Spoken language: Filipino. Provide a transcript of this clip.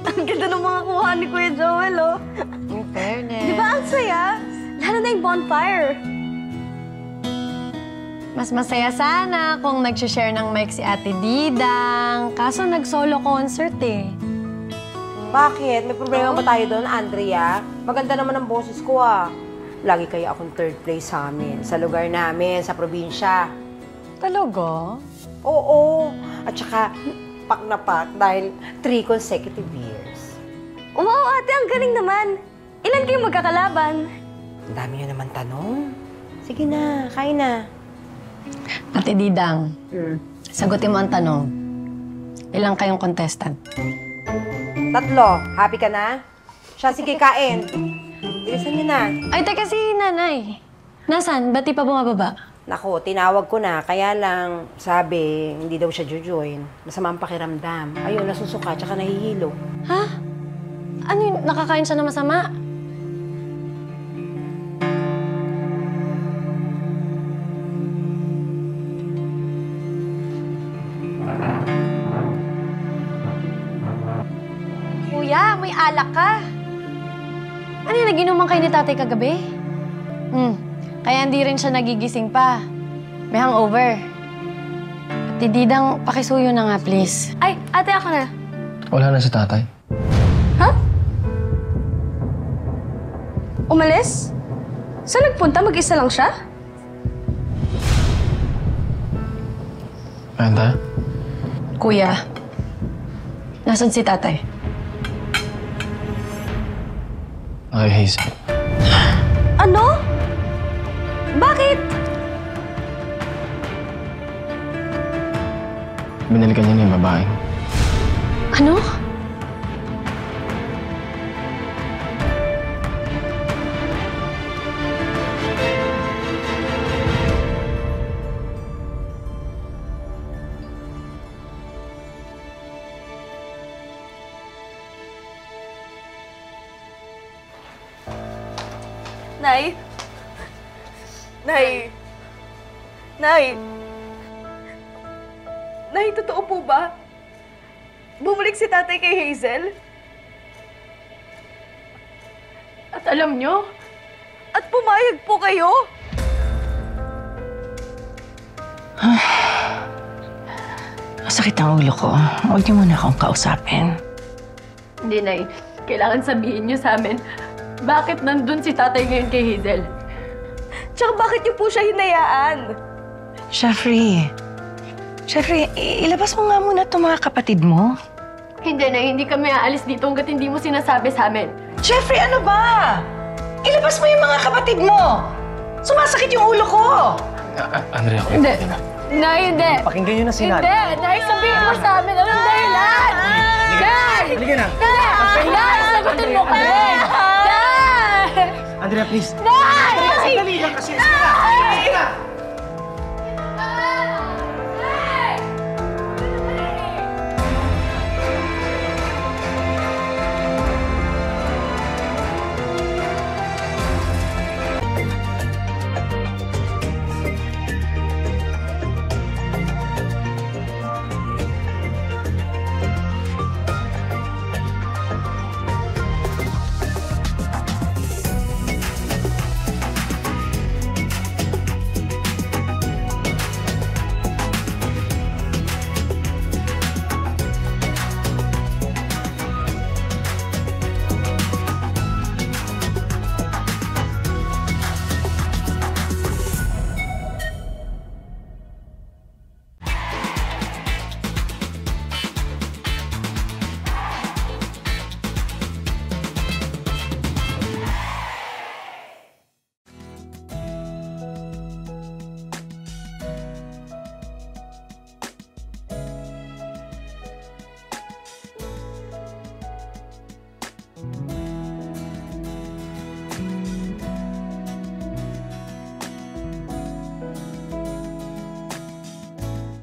Ang ganda ng mga kuha ni Kuya Joel, oh. In fairness. Di ba ang saya? Lalo na yung bonfire. Mas masaya sana kung nag-share ng mic si Ate Didang. Kaso nag-solo concert eh. Bakit? May problema ba tayo doon, Andrea? Maganda naman ang boses ko, ah. Lagi kaya akong third place sa amin, sa lugar namin, sa probinsya. Talaga? Oo. At saka, pak na pak dahil 3 consecutive years. Wow, ate, ang galing naman. Ilan kayong magkakalaban? Ang dami nyo naman tanong. Sige na, kain na. Ate Didang, sagutin mo ang tanong. Ilang kayong contestant? 3. Happy ka na? Siya, sige, kain. Bilisan nyo na. Ay, teka si Nanay. Nasaan? Ba't di pa bumababa? Naku, tinawag ko na. Kaya lang, sabi, hindi daw siya jojoin. Masama ang pakiramdam. Ayun, nasusuka, tsaka nahihilo. Ha? Ano yun? Nakakain siya na masama? Kuya, may alak ka. Ano yun, nag-inuman kayo ni tatay kagabi? Kaya hindi rin siya nagigising pa. May hangover. Ate Didang, pakisuyo na nga, please. Ay, ate, ako na. Wala na si tatay. Ha? Umalis? Saan nagpunta? Mag-isa lang siya? Anda? Kuya, nasan si tatay? Ay, Hazel. Ano? Bakit? Binalikan niya na yung babaeng. Ano? Nay? Nay? Nay? Nay, totoo po ba? Bumalik si tatay kay Hazel? At alam nyo? At pumayag po kayo? Masakit ang ulo ko. Huwag niyo muna akong kausapin. Hindi, Nay. Kailangan sabihin niyo sa amin, bakit nandun si tatay ngayon kay Hazel? Tsaka bakit niyo po siya hinayaan? Jeffrey, ilabas mo nga muna itong mga kapatid mo. Hindi, Nay. Hindi kami aalis dito hanggat hindi mo sinasabi sa amin. Jeffrey, ano ba? Ilabas mo yung mga kapatid mo! Sumasakit yung ulo ko! Andrea, ako. Hindi. Nay, hindi. Pakinggan niyo na si Nan. Hindi. Nay, sabihin mo sa amin. Anong dahilan? Nay! Halika na. Nay, sagutin mo kami! Nay! Andrea, please. Nay! Sandali lang kasi. Sige na.